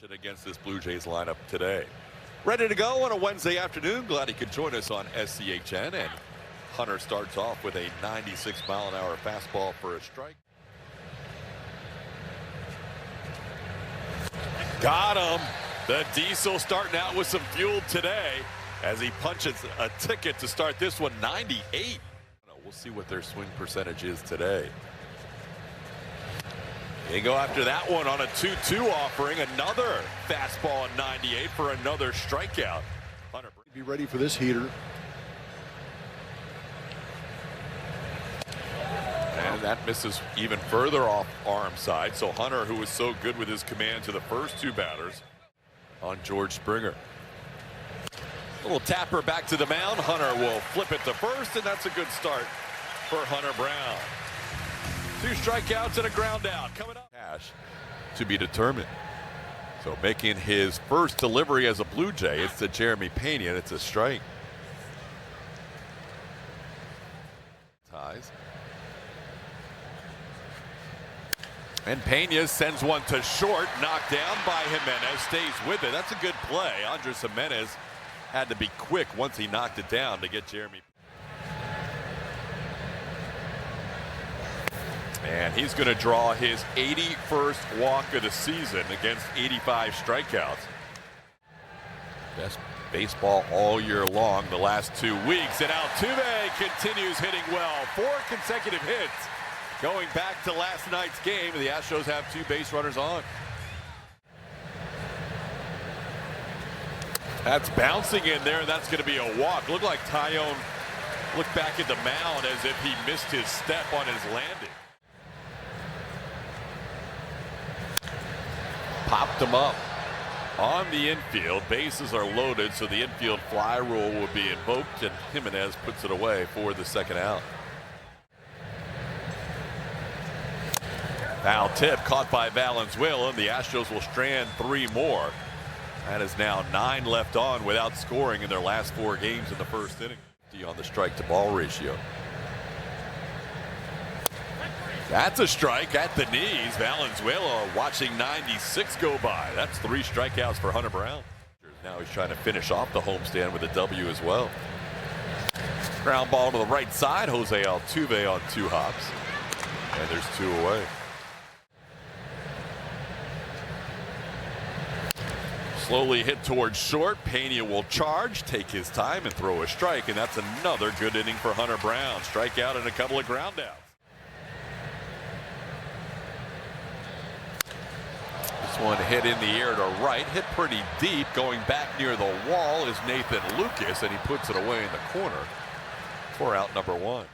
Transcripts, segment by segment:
Against this Blue Jays lineup today. Ready to go on a Wednesday afternoon. Glad he could join us on SCHN. And Hunter starts off with a 96-mile-an-hour fastball for a strike. Got him. The Diesel starting out with some fuel today as he punches a ticket to start this one. 98. We'll see what their swing percentage is today. They go after that one on a 2-2 offering. Another fastball at 98 for another strikeout. Hunter, be ready for this heater. And that misses even further off arm side. So Hunter, who was so good with his command to the first two batters on George Springer. Little tapper back to the mound. Hunter will flip it to first, and that's a good start for Hunter Brown. 2 strikeouts and a ground out coming up. Cash to be determined. So making his first delivery as a Blue Jay, it's to Jeremy Pena, and it's a strike. Ties. And Pena sends one to short, knocked down by Jimenez, stays with it. That's a good play. Andres Jimenez had to be quick once he knocked it down to get Jeremy. And he's going to draw his 81st walk of the season against 85 strikeouts. Best baseball all year long the last 2 weeks. And Altuve continues hitting well. 4 consecutive hits going back to last night's game. The Astros have 2 base runners on. That's bouncing in there, and that's going to be a walk. Looked like Tyone looked back at the mound as if he missed his step on his landing. Popped him up on the infield. Bases are loaded, so the infield fly rule will be invoked, and Jimenez puts it away for the second out. Foul tip caught by Valenzuela, and the Astros will strand 3 more. That is now 9 left on without scoring in their last 4 games in the first inning. On the strike to ball ratio. That's a strike at the knees. Valenzuela watching 96 go by. That's 3 strikeouts for Hunter Brown. Now he's trying to finish off the homestand with a W as well. Ground ball to the right side. Jose Altuve on 2 hops. And there's 2 away. Slowly hit towards short. Pena will charge, take his time, and throw a strike. And that's another good inning for Hunter Brown. Strikeout and a couple of ground outs. One hit in the air to right, hit pretty deep. Going back near the wall is Nathan Lucas, and he puts it away in the corner for out number 1.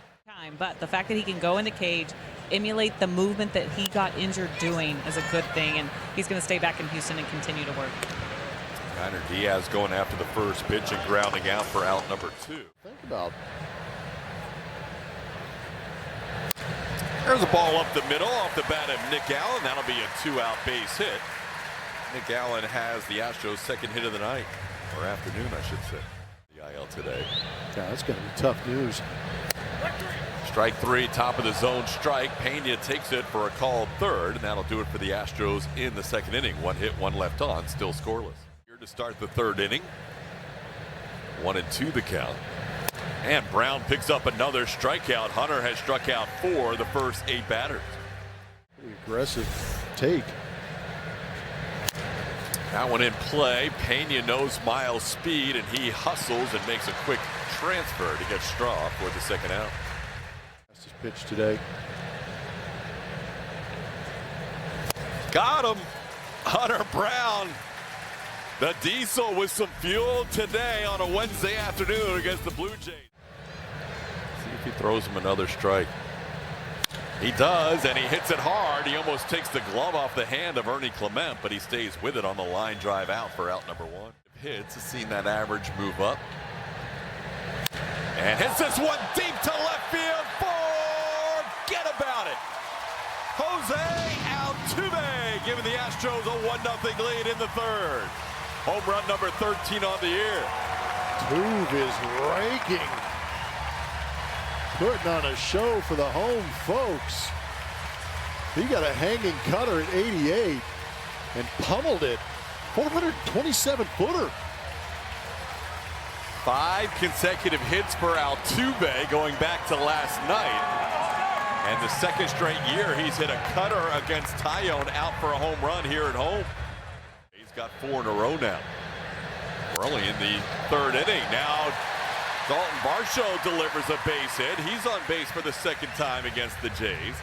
But the fact that he can go in the cage, emulate the movement that he got injured doing is a good thing, and he's going to stay back in Houston and continue to work. Rainer Diaz going after the first pitch and grounding out for out number 2. Think about. There's a ball up the middle off the bat of Nick Allen. That'll be a 2-out base hit. Nick Allen has the Astros' second hit of the night, or afternoon, I should say. The IL today. Yeah, that's going to be tough news. Strike 3, top of the zone strike. Pena takes it for a called third, and that'll do it for the Astros in the second inning. 1 hit, 1 left on, still scoreless. Here to start the 3rd inning. 1-2 the count. And Brown picks up another strikeout. Hunter has struck out 4 the first 8 batters. Pretty aggressive take. That one in play. Pena knows Miles' speed, and he hustles and makes a quick transfer to get Straw for the second out. That's his pitch today. Got him. Hunter Brown. The Diesel with some fuel today on a Wednesday afternoon against the Blue Jays. See if he throws him another strike. He does, and he hits it hard. He almost takes the glove off the hand of Ernie Clement, but he stays with it on the line drive out for out number 1. Hits, has seen that average move up. And hits this one deep to left field. Forget about it. Jose Altuve giving the Astros a 1-0 lead in the 3rd. Home run number 13 on the year. Tuve is raking. Putting on a show for the home folks. He got a hanging cutter at 88 and pummeled it 427-footer. 5 consecutive hits for Altuve going back to last night. And the second straight year he's hit a cutter against Taillon out for a home run here at home. He's got 4 in a row now. We're only in the 3rd inning. Now Dalton Varsho delivers a base hit. He's on base for the 2nd time against the Jays,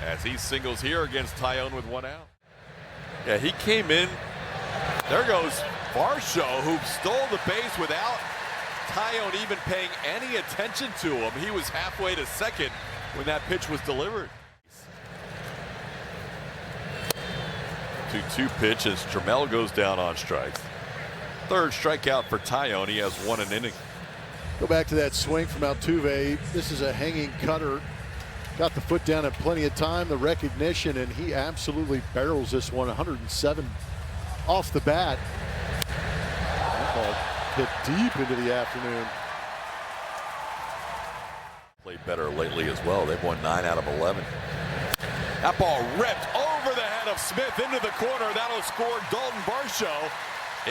as he singles here against Taillon with 1 out. Yeah, he came in. There goes Varsho, who stole the base without Taillon even paying any attention to him. He was halfway to second when that pitch was delivered. 2-2 pitch as Trammell goes down on strikes. 3rd strikeout for Taillon. He has 1 an inning. Go back to that swing from Altuve. This is a hanging cutter. Got the foot down at plenty of time, the recognition, and he absolutely barrels this one. 107 off the bat. That ball hit deep into the afternoon. Played better lately as well. They've won 9 out of 11. That ball ripped over the head of Smith into the corner. That'll score Dalton Varsho.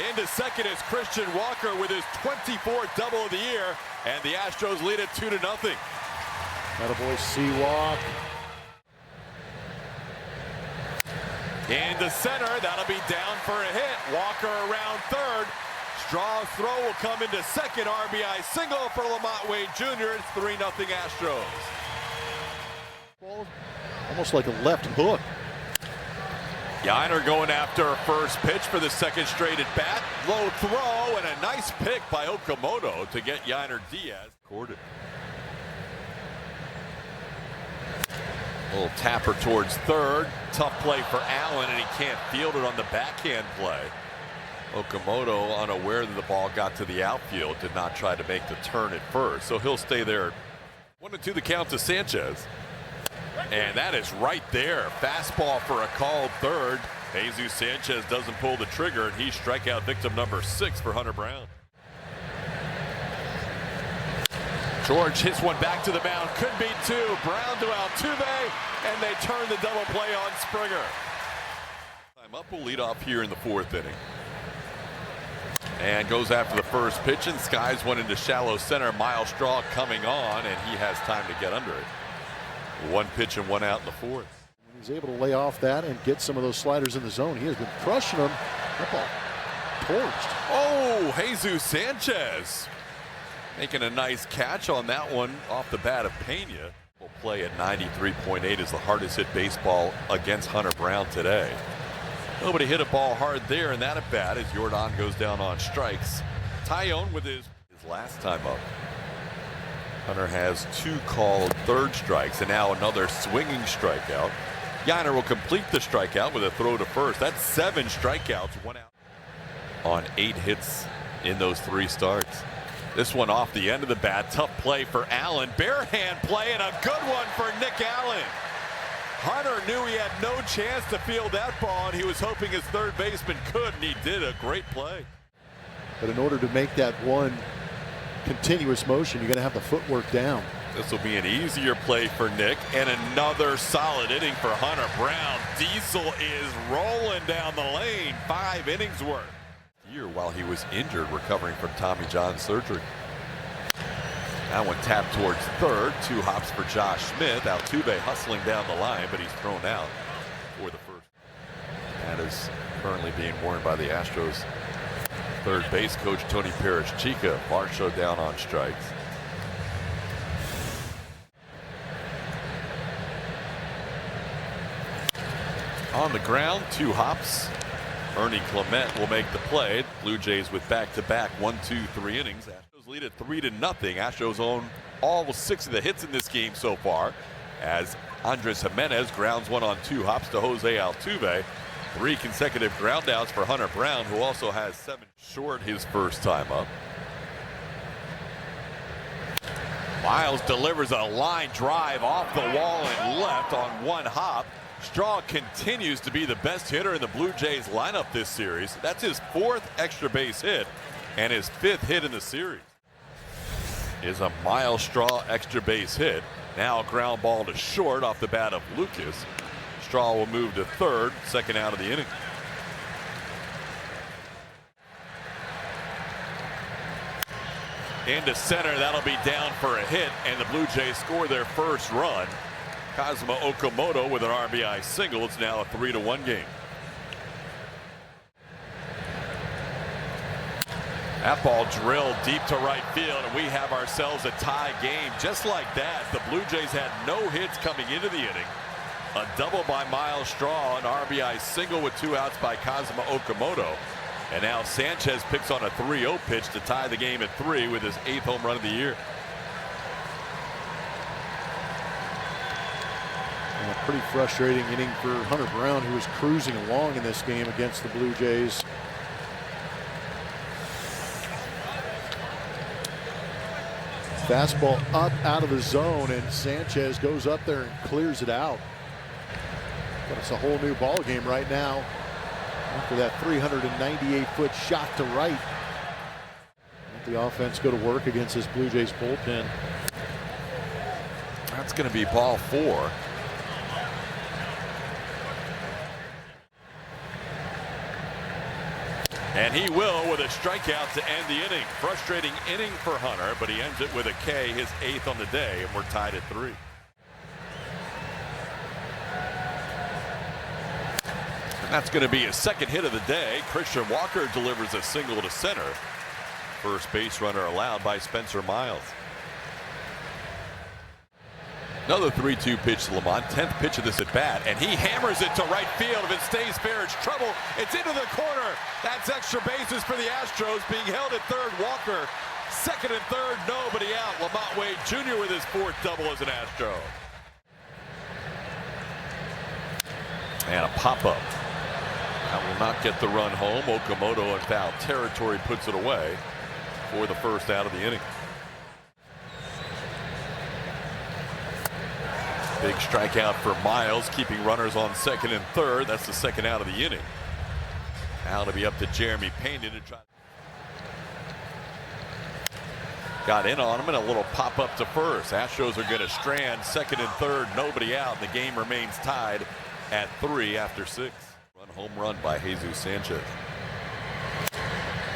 Into second is Christian Walker with his 24th double of the year, and the Astros lead it 2-0. Attaboy Seawalk. Into center, that'll be down for a hit. Walker around 3rd. Straw's throw will come into second. RBI single for Lamont Wade Jr. It's 3-0 Astros. Almost like a left hook. Yainer going after first pitch for the 2nd straight at bat. Low throw and a nice pick by Okamoto to get Yainer Diaz. Corded. Little tapper towards 3rd. Tough play for Allen, and he can't field it on the backhand play. Okamoto, unaware that the ball got to the outfield, did not try to make the turn at first, so he'll stay there. 1-2 the count to Sanchez. And that is right there. Fastball for a called 3rd. Jesus Sanchez doesn't pull the trigger, and he's strikeout victim number 6 for Hunter Brown. George hits one back to the mound. Could be 2. Brown to Altuve, and they turn the double play on Springer. Time up will lead off here in the 4th inning. And goes after the first pitch and skies one into shallow center. Miles Straw coming on, and he has time to get under it. 1 pitch and 1 out in the 4th. When he's able to lay off that and get some of those sliders in the zone, he has been crushing them. That ball torched. Oh, Jesus Sanchez making a nice catch on that one off the bat of Pena. Will play at 93.8 is the hardest hit baseball against Hunter Brown today. Nobody hit a ball hard there in that at bat as Jordan goes down on strikes. Taillon with his last time up. Hunter has 2 called 3rd strikes and now another swinging strikeout. Yainer will complete the strikeout with a throw to first. That's 7 strikeouts, 1 out on 8 hits in those 3 starts. This one off the end of the bat. Tough play for Allen. Bare hand play and a good one for Nick Allen. Hunter knew he had no chance to field that ball, and he was hoping his 3rd baseman could, and he did. A great play. But in order to make that one continuous motion, you're going to have the footwork down. This will be an easier play for Nick, and another solid inning for Hunter Brown. Diesel is rolling down the lane. 5 innings worth. Year while he was injured, recovering from Tommy John surgery. That one tapped towards 3rd. 2 hops for Josh Smith. Altuve hustling down the line, but he's thrown out for the 1st. That is currently being worn by the Astros 3rd base coach Tony Perez-Chica. Varsho down on strikes. On the ground, 2 hops. Ernie Clement will make the play. Blue Jays with back-to-back 1, 2, 3 innings. Astros lead at 3-0. Astros own all 6 of the hits in this game so far, as Andres Jimenez grounds one on 2 hops to Jose Altuve. 3 consecutive groundouts for Hunter Brown, who also has 7 short his first time up. Miles delivers a line drive off the wall and left on 1 hop. Straw continues to be the best hitter in the Blue Jays lineup this series. That's his 4th extra base hit and his 5th hit in the series. Is a Miles Straw extra base hit. Now a ground ball to short off the bat of Lucas. Straw will move to 3rd, 2nd out of the inning. into center. That'll be down for a hit, and the Blue Jays score their first run. Kazuma Okamoto with an RBI single. It's now a 3-1 game. That ball drilled deep to right field, and we have ourselves a tie game. Just like that, the Blue Jays had no hits coming into the inning. A double by Miles Straw, an RBI single with 2 outs by Kazuma Okamoto. And now Sanchez picks on a 3-0 pitch to tie the game at 3 with his 8th home run of the year. A pretty frustrating inning for Hunter Brown, who was cruising along in this game against the Blue Jays. Fastball up out of the zone, and Sanchez goes up there and clears it out. But it's a whole new ball game right now after that 398-foot shot to right. Let the offense go to work against this Blue Jays bullpen. That's going to be ball 4. And he will with a strikeout to end the inning. Frustrating inning for Hunter, but he ends it with a K, his 8th on the day, and we're tied at 3. And that's going to be his 2nd hit of the day. Christian Walker delivers a single to center. First base runner allowed by Spencer Miles. Another 3-2 pitch to Lamont, 10th pitch of this at bat, and he hammers it to right field. If it stays fair, it's trouble. It's into the corner. That's extra bases for the Astros. Being held at third, Walker. 2nd and 3rd, nobody out. Lamont Wade Jr. with his 4th double as an Astro. And a pop-up. That will not get the run home. Okamoto in foul territory puts it away for the first out of the inning. Big strikeout for Miles, keeping runners on 2nd and 3rd. That's the 2nd out of the inning. Now to be up to Jeremy Pena to try. Got in on him, and a little pop up to first. Astros are going to strand 2nd and 3rd, nobody out, and the game remains tied at 3 after 6. Home run by Jesus Sanchez.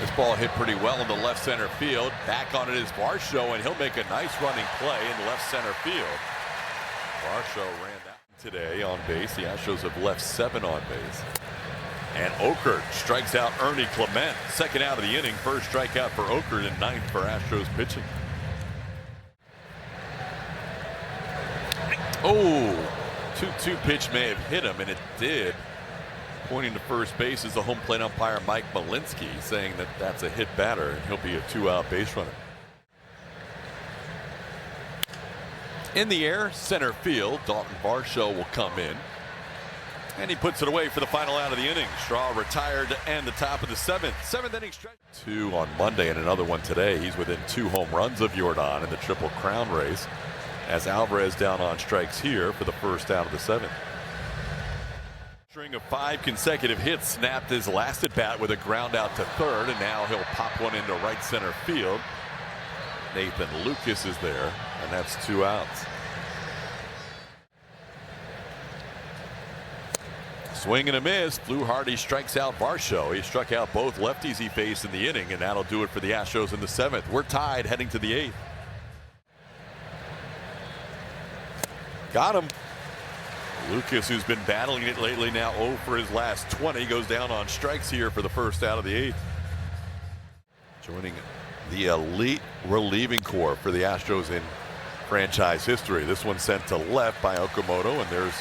This ball hit pretty well in the left center field. Back on it is Varsho, and he'll make a nice running play in left center field. Varsho ran that today on base. The Astros have left 7 on base. And Okert strikes out Ernie Clement. 2nd out of the inning. First strikeout for Okert and 9th for Astros pitching. Oh, 2-2 pitch may have hit him, and it did. Pointing to first base is the home plate umpire Mike Malinsky, saying that that's a hit batter and he'll be a 2-out base runner. In the air, center field, Dalton Varsho will come in, and he puts it away for the final out of the inning. Straw retired to end the top of the 7th inning stretch. 2 on Monday and another one today. He's within 2 home runs of Jordan in the Triple Crown race, as Alvarez down on strikes here for the first out of the 7th. String of 5 consecutive hits, snapped his last at bat with a ground out to 3rd, and now he'll pop one into right center field. Nathan Lucas is there, and that's 2 outs. Swing and a miss. Fluharty strikes out Varsho. He struck out both lefties he faced in the inning, and that'll do it for the Astros in the 7th. We're tied heading to the 8th. Got him. Lucas, who's been battling it lately, now 0 for his last 20, goes down on strikes here for the first out of the 8th. Joining the elite relieving corps for the Astros in franchise history. This one sent to left by Okamoto, and there's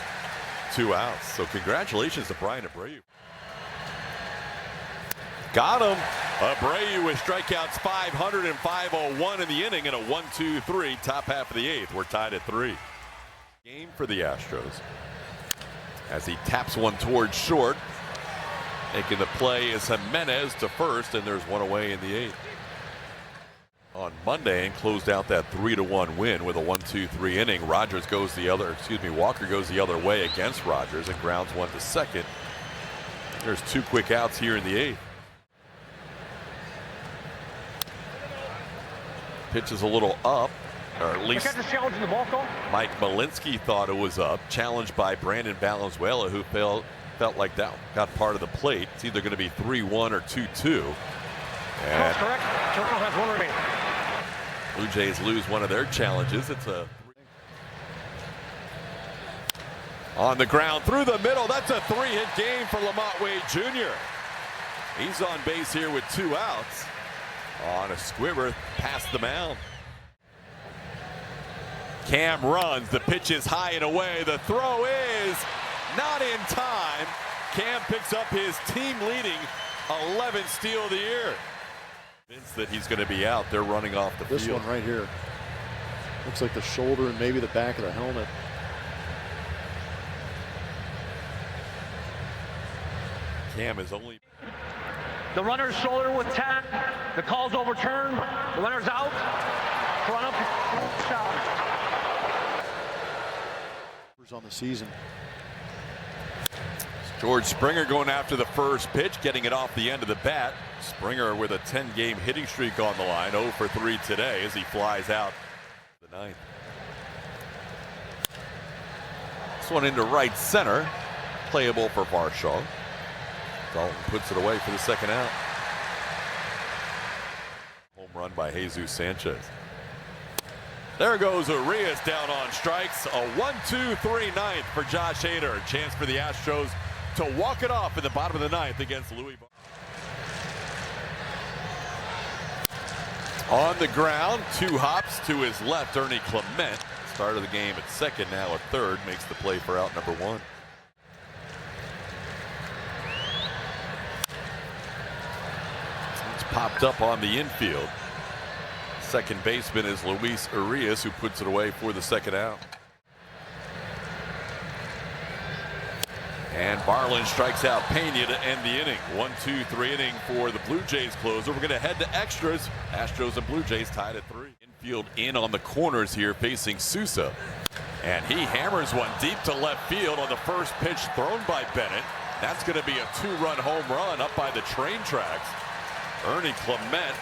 2 outs. So congratulations to Brian Abreu. Got him. Abreu with strikeouts 500 and 501 in the inning, and a 1-2-3 top half of the 8th. We're tied at 3. Game for the Astros as he taps one towards short. Making the play is Jimenez to first, and there's one away in the 8th. On Monday and closed out that 3-1 win with a 1-2-3 inning. Walker goes the other way against Rogers and grounds one to second. There's 2 quick outs here in the 8th. Pitch is a little up, or at least Mike Malinsky thought it was up. Challenged by Brandon Valenzuela, who felt like that got part of the plate. It's either going to be 3-1 or 2-2. That's correct. Turtle has one remaining. Blue Jays lose one of their challenges. It's a on the ground through the middle. That's a 3-hit game for Lamont Wade Jr. He's on base here with 2 outs on a squibber past the mound. Cam runs. The pitch is high and away. The throw is not in time. Cam picks up his team-leading 11th steal of the year. Convinced that he's going to be out. They're running off the field. This one right here. Looks like the shoulder and maybe the back of the helmet. Cam is only... The runner's shoulder was tapped. The call's overturned. The runner's out. Run up. Shot. On the season. George Springer going after the first pitch, getting it off the end of the bat. Springer with a 10-game hitting streak on the line, 0 for 3 today as he flies out the 9th. This one into right center, playable for Varsho. Dalton puts it away for the second out. Home run by Jesus Sanchez. There goes Urias down on strikes. A 1-2-3 ninth for Josh Hader. A chance for the Astros to walk it off in the bottom of the 9th against Louis. On the ground, 2 hops to his left, Ernie Clement. Start of the game at second, now at third. Makes the play for out number 1. It's popped up on the infield. Second baseman is Luis Urias, who puts it away for the second out. And Barlin strikes out Pena to end the inning. 1-2-3 inning for the Blue Jays closer. We're going to head to extras. Astros and Blue Jays tied at 3. Infield in on the corners here facing Sousa. And he hammers one deep to left field on the first pitch thrown by Bennett. That's going to be a 2-run home run up by the train tracks. Ernie Clement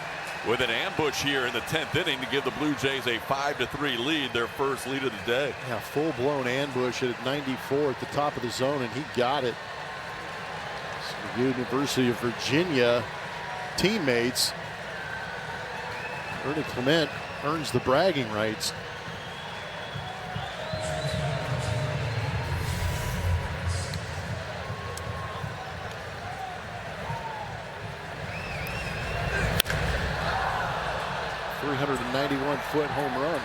with an ambush here in the 10th inning to give the Blue Jays a 5-3 lead, their first lead of the day. Yeah, full-blown ambush at 94 at the top of the zone, and he got it. So University of Virginia teammates. Ernie Clement earns the bragging rights. .391-foot home run.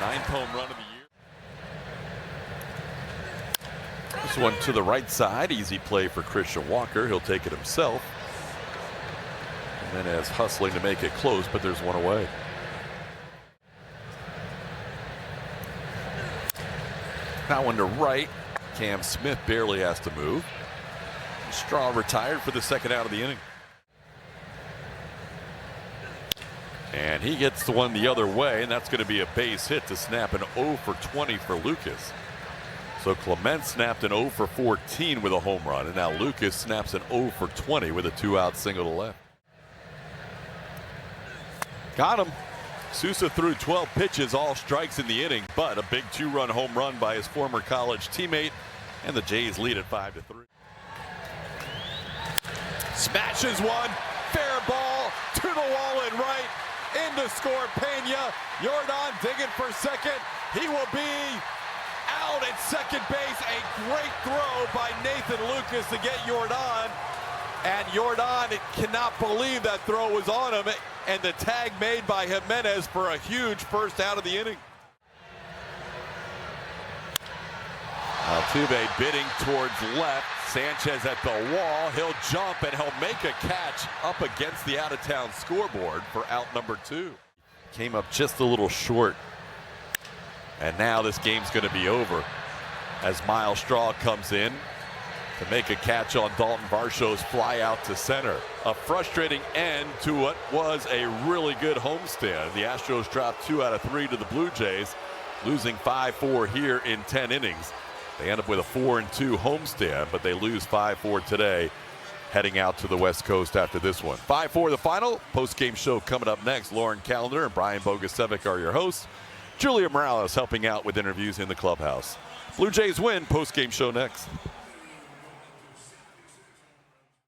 9th home run of the year. This one to the right side. Easy play for Christian Walker. He'll take it himself. And then as hustling to make it close, but there's one away. That one to right. Cam Smith barely has to move. Straw retired for the second out of the inning. And he gets the one the other way, and that's going to be a base hit to snap an 0 for 20 for Lucas. So Clement snapped an 0 for 14 with a home run, and now Lucas snaps an 0 for 20 with a 2-out single to left. Got him. Sousa threw 12 pitches, all strikes in the inning, but a big 2-run home run by his former college teammate, and the Jays lead at 5-3. Smashes one, fair ball to the wall and right. In to score Pena. Jordan digging for second. He will be out at second base. A great throw by Nathan Lucas to get Jordan. And Jordan cannot believe that throw was on him. And the tag made by Jimenez for a huge first out of the inning. Altuve bidding towards left. Sanchez at the wall. He'll jump and he'll make a catch up against the out-of-town scoreboard for out number 2. Came up just a little short. And now this game's going to be over as Miles Straw comes in to make a catch on Dalton Varsho's fly out to center. A frustrating end to what was a really good homestand. The Astros dropped 2 out of 3 to the Blue Jays, losing 5-4 here in 10 innings. They end up with a 4-2 homestand, but they lose 5-4 today, heading out to the West Coast after this one. 5-4 the final. Post-game show coming up next. Lauren Callender and Brian Bogusevic are your hosts. Julia Morales helping out with interviews in the clubhouse. Blue Jays win. Post-game show next.